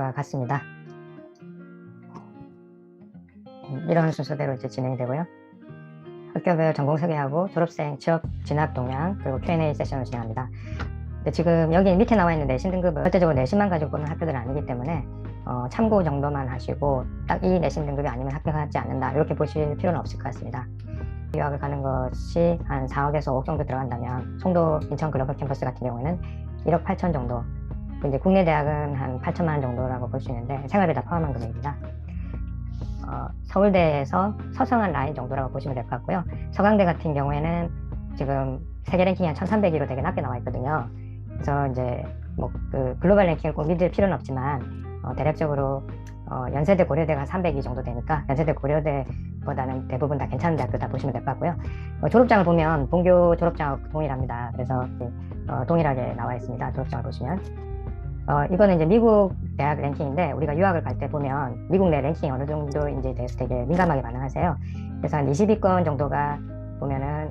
결과 같습니다. 이런 순서대로 이제 진행이 되고요. 학교별 전공 소개하고 졸업생 취업 진학 동향 그리고 Q&A 세션을 진행합니다. 근데 지금 여기 밑에 나와 있는 내신 등급은 절대적으로 내신만 가지고 보는 학교들은 아니기 때문에 참고 정도만 하시고 딱 이 내신 등급이 아니면 합격하지 않는다 이렇게 보실 필요는 없을 것 같습니다. 유학을 가는 것이 한 4억에서 5억 정도 들어간다면 송도 인천 글로벌 캠퍼스 같은 경우에는 1억 8천 정도, 이제 국내 대학은 한 8천만 원 정도라고 볼 수 있는데 생활비 다 포함한 금액입니다. 서울대에서 서성한 라인 정도라고 보시면 될 것 같고요. 서강대 같은 경우에는 지금 세계 랭킹이 한 1300위로 되게 낮게 나와 있거든요. 그래서 이제 뭐 그 글로벌 랭킹을 꼭 믿을 필요는 없지만 대략적으로 연세대 고려대가 300위 정도 되니까 연세대 고려대보다는 대부분 다 괜찮은 대학교다 보시면 될 것 같고요. 졸업장을 보면 본교 졸업장하고 동일합니다. 그래서 동일하게 나와 있습니다. 졸업장을 보시면 이거는 이제 미국 대학 랭킹인데 우리가 유학을 갈 때 보면 미국 내 랭킹이 어느 정도인지에 대해서 되게 민감하게 반응하세요. 그래서 한 20위권 정도가 보면은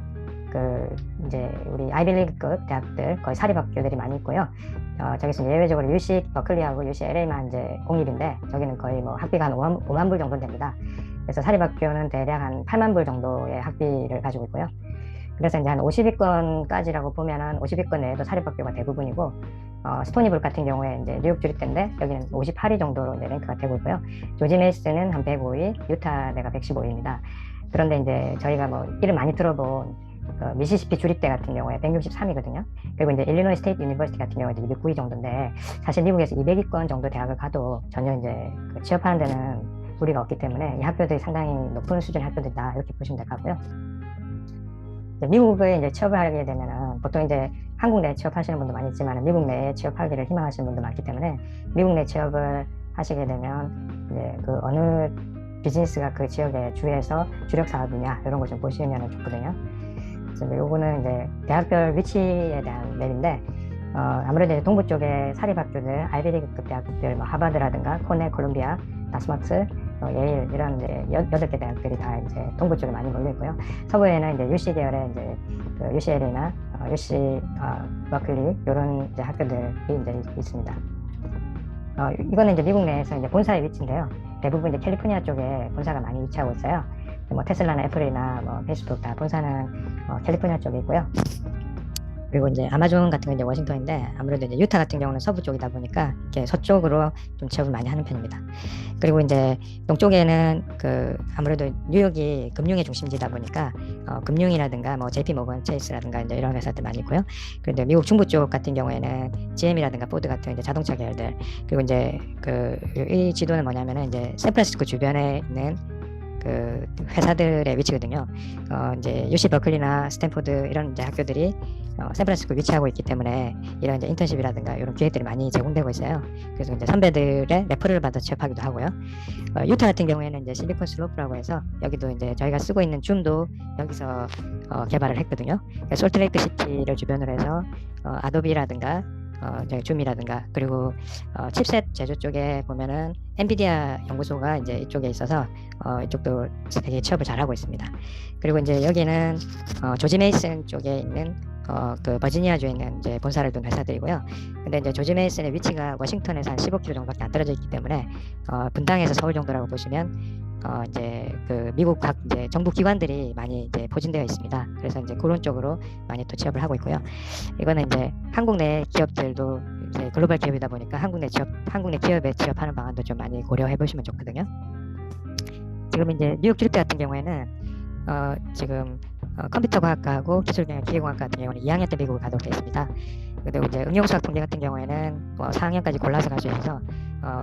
그 이제 우리 아이비리그급 대학들 거의 사립학교들이 많이 있고요. 저기서 예외적으로 UC 버클리하고 UCLA만 이제 공립인데 저기는 거의 뭐 학비가 한 5만 불 정도 됩니다. 그래서 사립학교는 대략 한 8만 불 정도의 학비를 가지고 있고요. 그래서 이제 한 50위권까지라고 보면은 50위권 내에도 사립학교가 대부분이고 스토니북 같은 경우에 이제 뉴욕 주립대인데 여기는 58위 정도로 이제 랭크가 되고 있고요. 조지 메이슨은 한 105위, 유타대가 115위입니다. 그런데 이제 저희가 뭐 이름 많이 들어본 미시시피 주립대 같은 경우에 163위거든요. 그리고 이제 일리노이 스테이트 유니버시티 같은 경우에 209위 정도인데 사실 미국에서 200위권 정도 대학을 가도 전혀 이제 취업하는 데는 무리가 없기 때문에 이 학교들이 상당히 높은 수준의 학교들이다 이렇게 보시면 될 것 같고요. 미국에 이제 취업을 하게 되면은 보통 이제 한국 내에 취업하시는 분도 많이 있지만 미국 내에 취업하기를 희망하시는 분도 많기 때문에 미국 내 취업을 하시게 되면 이제 그 어느 비즈니스가 그 지역의 주에서 주력 사업이냐 이런 걸 좀 보시면 좋거든요. 그래서 요거는 이제 대학별 위치에 대한 맵인데 아무래도 이제 동부 쪽에 사립학교들, 아이비리그급 대학들, 뭐 하버드라든가 코넬, 콜ум비아, 다스마트, 예일 이런 이제 8개 대학들이 다 이제 동부 쪽에 많이 몰려 있고요. 서부에는 이제 UC 계열의 이제 그 UCLA나 UC 버클리 이런 이제 학교들이 이제 있습니다. 이거는 이제 미국 내에서 이제 본사의 위치인데요. 대부분 이제 캘리포니아 쪽에 본사가 많이 위치하고 있어요. 뭐 테슬라나 애플이나 뭐 페이스북 다 본사는 캘리포니아 쪽에 있고요. 그리고 이제 아마존 같은 건 이제 워싱턴인데 아무래도 이제 유타 같은 경우는 서부 쪽이다 보니까 이렇게 서쪽으로 좀 취업을 많이 하는 편입니다. 그리고 이제 동쪽에는 그 아무래도 뉴욕이 금융의 중심지다 보니까 금융이라든가 뭐 JP 모건 체이스라든가 이제 이런 회사들 많이 있고요. 그런데 미국 중부 쪽 같은 경우에는 GM이라든가 포드 같은 이제 자동차 계열들 그리고 이제 그 이 지도는 뭐냐면은 이제 샌프란시스코 주변에 있는 그 회사들의 위치거든요. 이제 UC 버클리나 스탠포드 이런 이제 학교들이 샌프란시스코 위치하고 있기 때문에 이런 이제 인턴십이라든가 이런 기회들이 많이 제공되고 있어요. 그래서 이제 선배들의 레퍼를 받아 취업하기도 하고요. 유타 같은 경우에는 이제 실리콘 슬로프라고 해서 여기도 이제 저희가 쓰고 있는 줌도 여기서 개발을 했거든요. 솔트레이크 시티를 주변으로 해서 아도비라든가 줌이라든가 그리고 칩셋 제조 쪽에 보면은 엔비디아 연구소가 이제 이쪽에 있어서 이쪽도 되게 취업을 잘하고 있습니다. 그리고 이제 여기는 조지 메이슨 쪽에 있는 그 버지니아주에 있는 이제 본사를 둔 회사들이고요. 근데 이제 조지 메이슨의 위치가 워싱턴에서 한 15km 정도밖에 안 떨어져 있기 때문에 분당에서 서울 정도라고 보시면 이제 그 미국 각 이제 정부 기관들이 많이 이제 포진되어 있습니다. 그래서 이제 그런 쪽으로 많이 또 취업을 하고 있고요. 이거는 이제 한국 내 기업들도 이제 글로벌 기업이다 보니까 한국 내 기업에 취업하는 방안도 좀 많이 고려해 보시면 좋거든요. 지금 이제 뉴욕 주립대 같은 경우에는 지금 컴퓨터과학과하고 기술경영 기계공학과 같은 경우는 2학년 때 미국을 가도록 되어 있습니다. 그리고 이제 응용수학 통계 같은 경우에는 뭐 4학년까지 골라서 갈 수 있어서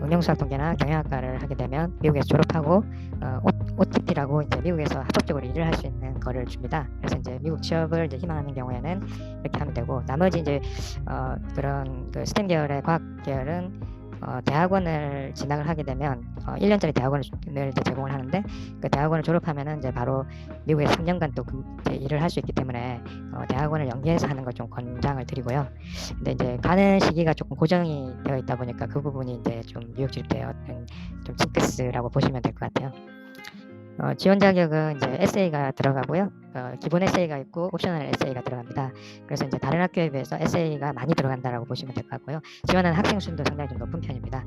응용수학 통계나 경영학과를 하게 되면 미국에서 졸업하고 OTP라고 이제 미국에서 합법적으로 일을 할 수 있는 거를 줍니다. 그래서 이제 미국 취업을 이제 희망하는 경우에는 이렇게 하면 되고 나머지 이제 그런 그 스템 계열의 과학 계열은 대학원을 진학을 하게 되면 1년짜리 대학원을 제공을 하는데 그 대학원을 졸업하면은 이제 바로 미국에 3년간 또 일을 할 수 있기 때문에 대학원을 연계해서 하는 걸 좀 권장을 드리고요. 근데 이제 가는 시기가 조금 고정이 되어 있다 보니까 그 부분이 이제 좀 뉴욕 주립대의 어떤 좀 징크스라고 보시면 될 것 같아요. 지원 자격은 이제 에세이가 들어가고요. 기본 에세이가 있고 옵셔널 에세이가 들어갑니다. 그래서 이제 다른 학교에 비해서 에세이가 많이 들어간다라고 보시면 될 것 같고요. 지원하는 학생 수도 상당히 좀 높은 편입니다.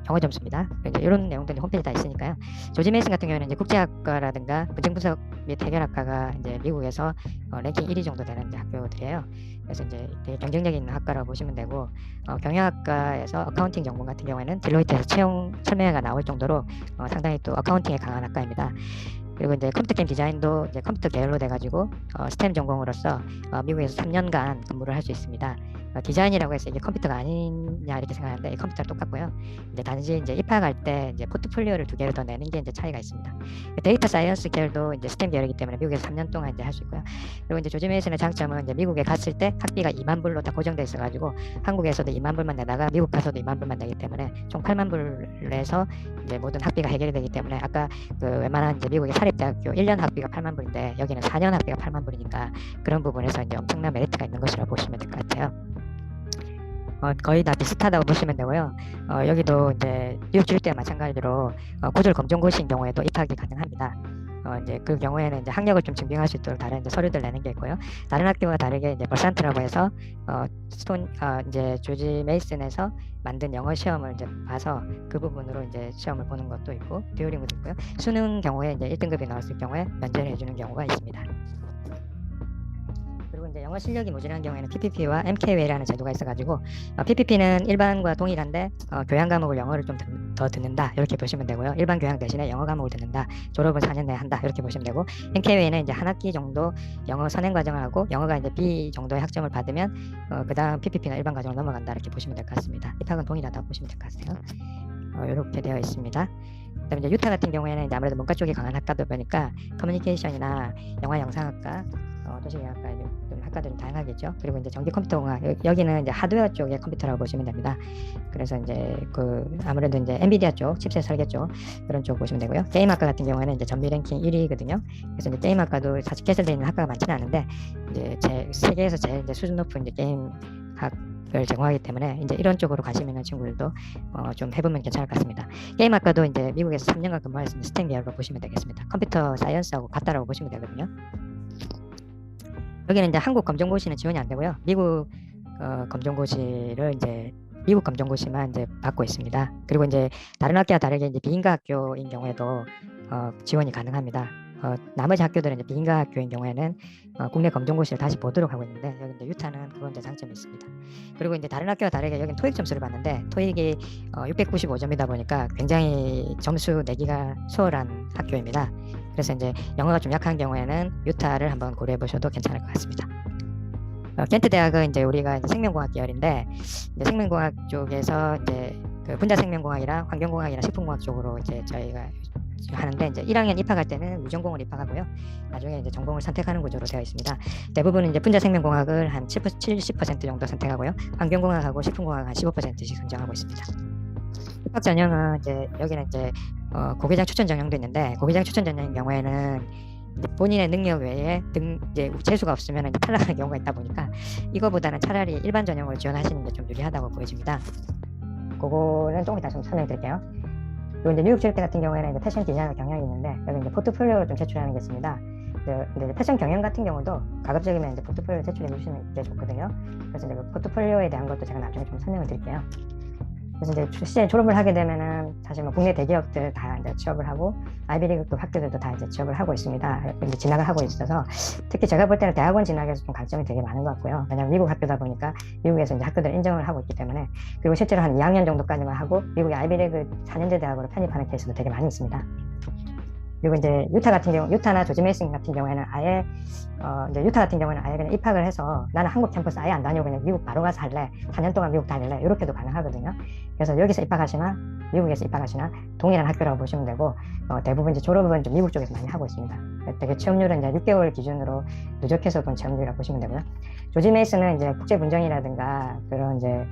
영어 점수입니다. 이제 이런 내용들이 홈페이지에 다 있으니까요. 조지 메이슨 같은 경우에는 이제 국제학과라든가 문제분 분석 및 해결학과가 이제 미국에서 랭킹 1위 정도 되는 이제 학교들이에요. 그래서 이제 되게 경쟁력 있는 학과라고 보시면 되고, 경영학과에서 어카운팅 전공 같은 경우에는 딜로이트에서 채용 설명회가 나올 정도로 상당히 또 어카운팅에 강한 학과입니다. 그리고 이제 컴퓨터 게임 디자인도 이제 컴퓨터 계열로 돼가지고 스템 전공으로서 미국에서 3년간 근무를 할 수 있습니다. 디자인이라고 해서 이게 컴퓨터가 아니냐 이렇게 생각하는데 컴퓨터랑 똑같고요. 이제 단지 이제 입학할 때 이제 포트폴리오를 2개를 더 내는 게 이제 차이가 있습니다. 데이터 사이언스 계열도 이제 스템 계열이기 때문에 미국에서 3년 동안 이제 할 수 있고요. 그리고 이제 조지 메이슨의 장점은 이제 미국에 갔을 때 학비가 2만 불로 다 고정돼 있어가지고 한국에서도 2만 불만 내다가 미국 가서도 2만 불만 내기 때문에 총 8만 불을 내서 이제 모든 학비가 해결이 되기 때문에 아까 그 웬만한 이제 미국의 사립대학교 1년 학비가 8만 불인데 여기는 4년 학비가 8만 불이니까 그런 부분에서 이제 엄청난 메리트가 있는 것이라고 보시면 될 것 같아요. 거의 다 비슷하다고 보시면 되고요. 여기도 이제 뉴욕 주립대와 마찬가지로 고졸 검정고시인 경우에도 입학이 가능합니다. 이제 그 경우에는 이제 학력을 좀 증빙할 수 있도록 다른 이제 서류들 내는 게 있고요. 다른 학교와 다르게 이제 버산트라고 해서 이제 조지 메이슨에서 만든 영어 시험을 이제 봐서 그 부분으로 이제 시험을 보는 것도 있고 듀오링고도 있고요. 수능 경우에 이제 1등급이 나왔을 경우에 면제를 해주는 경우가 있습니다. 그리고 이제 영어 실력이 모자란 경우에는 PPP와 MKW라는 제도가 있어가지고 PPP는 일반과 동일한데 교양 과목을 영어를 좀 더 듣는다 이렇게 보시면 되고요. 일반 교양 대신에 영어 과목을 듣는다. 졸업은 4년 내에 한다 이렇게 보시면 되고 MKW는 이제 한 학기 정도 영어 선행 과정을 하고 영어가 이제 B 정도의 학점을 받으면 그 다음 PPP나 일반 과정을 넘어간다 이렇게 보시면 될 것 같습니다. 입학은 동일하다고 보시면 될 것 같아요. 이렇게 되어 있습니다. 그다음에 이제 유타 같은 경우에는 이제 아무래도 문과 쪽이 강한 학과다 보니까 커뮤니케이션이나 영화 영상학과, 도시계획학과 좀 학과들은 다양하겠죠. 그리고 이제 전기 컴퓨터공학 여기는 이제 하드웨어 쪽의 컴퓨터라고 보시면 됩니다. 그래서 이제 그 아무래도 이제 엔비디아 쪽, 칩셋 설계 쪽 그런 쪽 보시면 되고요. 게임학과 같은 경우에는 이제 전미 랭킹 1위거든요. 그래서 이제 게임학과도 사실 개설되어 있는 학과가 많지는 않은데 이제 세계에서 제일 이제 수준 높은 이제 게임학 을 제공하기 때문에 이제 이런 쪽으로 관심 있는 친구들도 좀 해보면 괜찮을 것 같습니다. 게임학과도 이제 미국에서 3년간 근무했습니다. 스템 계열로 보시면 되겠습니다. 컴퓨터 사이언스하고 같다라고 보시면 되거든요. 여기는 이제 한국 검정고시는 지원이 안 되고요. 미국 검정고시를 이제 미국 검정고시만 이제 받고 있습니다. 그리고 이제 다른 학교와 다르게 이제 비인가 학교인 경우에도 지원이 가능합니다. 나머지 학교들은 이제 비인가 학교인 경우에는 국내 검정고시를 다시 보도록 하고 있는데 여기 이제 유타는 그런 이제 장점이 있습니다. 그리고 이제 다른 학교와 다르게 여기는 토익 점수를 봤는데 토익이 695점이다 보니까 굉장히 점수 내기가 수월한 학교입니다. 그래서 이제 영어가 좀 약한 경우에는 유타를 한번 고려해 보셔도 괜찮을 것 같습니다. 켄트 대학은 이제 우리가 이제 생명공학 계열인데 이제 생명공학 쪽에서 이제 그 분자생명공학이랑 환경공학이랑 식품공학 쪽으로 이제 저희가 하는데 이제 1학년 입학할 때는 무전공을 입학하고요. 나중에 이제 전공을 선택하는 구조로 되어 있습니다. 대부분은 이제 분자생명공학을 한 70% 정도 선택하고요. 환경공학하고 식품공학 한 15%씩 선정하고 있습니다. 입학 전형은 이제 여기는 이제 고교장 추천 전형도 있는데 고교장 추천 전형인 경우에는 본인의 능력 외에 이제 재수가 없으면 이제 탈락하는 경우가 있다 보니까 이거보다는 차라리 일반 전형을 지원하시는 게 좀 유리하다고 보여집니다. 그거는 조금 이따 좀 설명드릴게요. 그리고 이제 뉴욕 주립대 같은 경우에는 이제 패션 디자이너 경향이 있는데 여기 이제 포트폴리오를 좀 제출하는 게 있습니다. 근데 패션 경영 같은 경우도 가급적이면 이제 포트폴리오 제출해 주시는 게 좋거든요. 그래서 이제 그 포트폴리오에 대한 것도 제가 나중에 좀 설명을 드릴게요. 그래서 이제 실제 졸업을 하게 되면은 사실 뭐 국내 대기업들 다 이제 취업을 하고 아이비리그급 학교들도 다 이제 취업을 하고 있습니다. 이제 진학을 하고 있어서 특히 제가 볼 때는 대학원 진학에서 좀 강점이 되게 많은 것 같고요. 왜냐하면 미국 학교다 보니까 미국에서 이제 학교들 인정을 하고 있기 때문에 그리고 실제로 한 2학년 정도까지만 하고 미국의 아이비리그 4년제 대학으로 편입하는 케이스도 되게 많이 있습니다. 그리고 이제 유타나 조지 메이슨 같은 경우에는 아예 이제 유타 같은 경우는 아예 그냥 입학을 해서 나는 한국 캠퍼스 아예 안 다니고 그냥 미국 바로 가서 할래, 4년 동안 미국 다닐래 이렇게도 가능하거든요. 그래서 여기서 입학하시나 미국에서 입학하시나 동일한 학교라고 보시면 되고 대부분 이제 졸업은 좀 미국 쪽에서 많이 하고 있습니다. 되게 취업률은 이제 6개월 기준으로 누적해서 본 취업률이라고 보시면 되고요. 조지 메이슨은 이제 국제 분쟁이라든가 그런 이제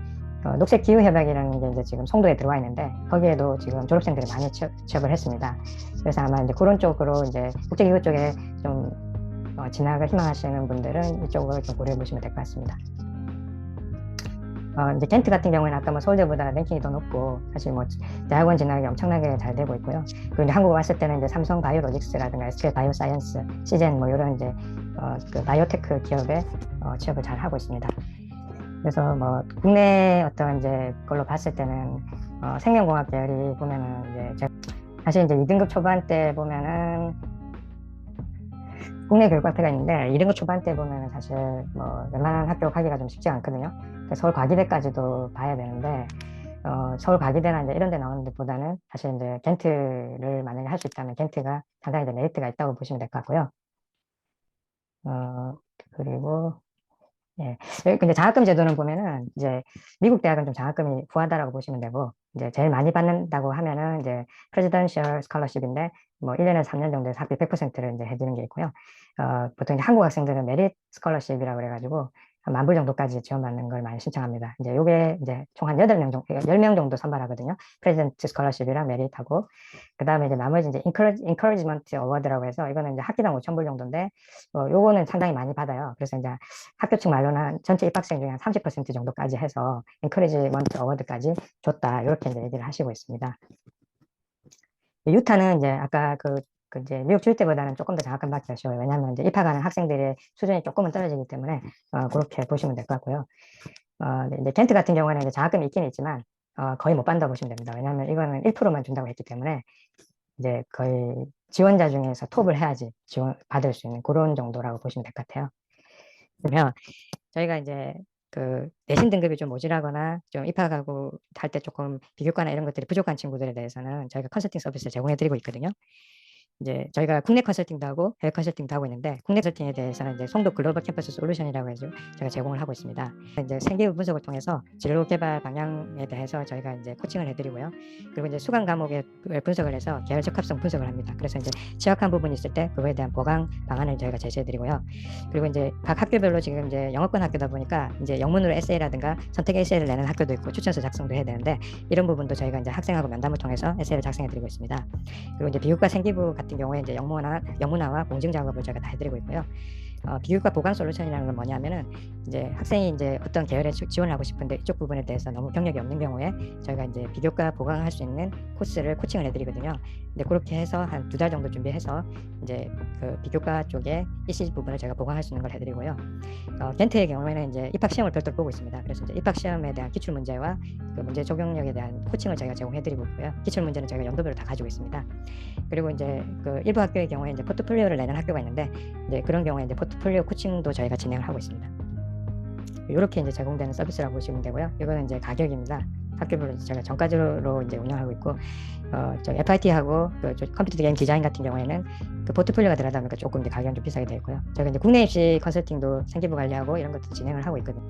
녹색 기후 협약이라는 게 이제 지금 송도에 들어와 있는데 거기에도 지금 졸업생들이 많이 취업을 했습니다. 그래서 아마 이제 그런 쪽으로 이제 국제 기후 쪽에 좀 진학을 희망하시는 분들은 이쪽을 좀 고려해 보시면 될 것 같습니다. 이제 켄트 같은 경우에는 아까 뭐 서울대보다 랭킹이 더 높고 사실 뭐 대학원 진학이 엄청나게 잘 되고 있고요. 그리고 이제 한국 왔을 때는 이제 삼성 바이오로직스라든가 SK 바이오사이언스, 시젠 뭐 이런 이제 그 바이오테크 기업에 취업을 잘 하고 있습니다. 그래서 뭐 국내 어떤 이제 걸로 봤을 때는 생명공학 계열이 보면은 이제 사실 이제 2등급 초반 때 보면은 국내 교육과태가 있는데 2등급 초반 때 보면은 사실 뭐 웬만한 학교 가기가 좀 쉽지 않거든요. 서울 과기대까지도 봐야 되는데 서울 과기대나 이제 이런 데 나오는 데보다는 사실 이제 겐트를 만약에 할 수 있다면 겐트가 상당히 이제 메리트가 있다고 보시면 될 것 같고요. 그리고 예. 근데 장학금 제도는 보면은 이제 미국 대학은 좀 장학금이 부하다라고 보시면 되고 이제 제일 많이 받는다고 하면은 이제 프레지던셜 스칼러십인데 뭐 1년에 3년 정도에서 학비 100%를 이제 해주는 게 있고요. 보통 이제 한국 학생들은 메릿 스칼러십이라고 그래가지고 한 10,000불 정도까지 지원받는 걸 많이 신청합니다. 이제 요게 이제 총 한 8명 정도, 10명 정도 선발하거든요. 프레지던트 스칼러십이랑 메릿하고 그 다음에 이제 나머지 이제 인커리지먼트 어워드라고 해서 이거는 이제 학기당 5,000불 정도인데 요거는 상당히 많이 받아요. 그래서 이제 학교 측 말로는 한 전체 입학생 중에 한 30% 정도까지 해서 인커리지먼트 어워드까지 줬다. 이렇게 이제 얘기를 하시고 있습니다. 유타는 이제 아까 그 이제 미국 줄 때보다는 조금 더 장학금 받기가 쉬워요. 왜냐하면 이제 입학하는 학생들의 수준이 조금은 떨어지기 때문에 그렇게 보시면 될 것 같고요. 이제 겐트 같은 경우에는 이제 장학금이 있긴 있지만 거의 못 받는다고 보시면 됩니다. 왜냐하면 이거는 1%만 준다고 했기 때문에 이제 거의 지원자 중에서 톱을 해야지 지원 받을 수 있는 그런 정도라고 보시면 될 것 같아요. 그러면 저희가 이제 그 내신 등급이 좀 모자라거나 좀 입학하고 할 때 조금 비교과나 이런 것들이 부족한 친구들에 대해서는 저희가 컨설팅 서비스를 제공해 드리고 있거든요. 이제 저희가 국내 컨설팅도 하고 해외 컨설팅도 하고 있는데 국내 컨설팅에 대해서는 이제 송도 글로벌 캠퍼스 솔루션이라고 해서 제가 제공을 하고 있습니다. 이제 생기부 분석을 통해서 진로 개발 방향에 대해서 저희가 이제 코칭을 해드리고요. 그리고 이제 수강 과목에 분석을 해서 계열 적합성 분석을 합니다. 그래서 이제 취약한 부분이 있을 때 그거에 대한 보강 방안을 저희가 제시해드리고요. 그리고 이제 각 학교별로 지금 이제 영어권 학교다 보니까 이제 영문으로 에세이라든가 선택 에세이를 내는 학교도 있고 추천서 작성도 해야 되는데 이런 부분도 저희가 이제 학생하고 면담을 통해서 에세이를 작성해드리고 있습니다. 그리고 이제 비교과 생기부 같은 경우에 이제 영문화와 공증 작업을 저희가 다 해드리고 있고요. 비교과 보강 솔루션이라는 건 뭐냐면은 이제 학생이 이제 어떤 계열에 지원을 하고 싶은데 이쪽 부분에 대해서 너무 경력이 없는 경우에 저희가 이제 비교과 보강할 수 있는 코스를 코칭을 해드리거든요. 근데 그렇게 해서 한 2달 정도 준비해서 이제 그 비교과 쪽에 EC 부분을 제가 보강할 수 있는 걸 해드리고요. 겐트의 경우에는 이제 입학 시험을 별도로 보고 있습니다. 그래서 이제 입학 시험에 대한 기출 문제와 그 문제 적용력에 대한 코칭을 저희가 제공해드리고 있고요. 기출 문제는 저희가 연도별로 다 가지고 있습니다. 그리고 이제 그 일부 학교의 경우에 이제 포트폴리오를 내는 학교가 있는데 이제 그런 경우에 이제 포트폴리오 코칭도 저희가 진행을 하고 있습니다. 이렇게 이제 제공되는 서비스라고 보시면 되고요. 이거는 이제 가격입니다. 학교별로 제가 정가제로 이제 운영하고 있고, 저 FIT하고 그 컴퓨터 게임 디자인 같은 경우에는 그 포트폴리오가 들어가다 보니까 조금 이제 가격이 좀 비싸게 되어 있고요. 저희가 이제 국내 입시 컨설팅도 생기부 관리하고 이런 것도 진행을 하고 있거든요.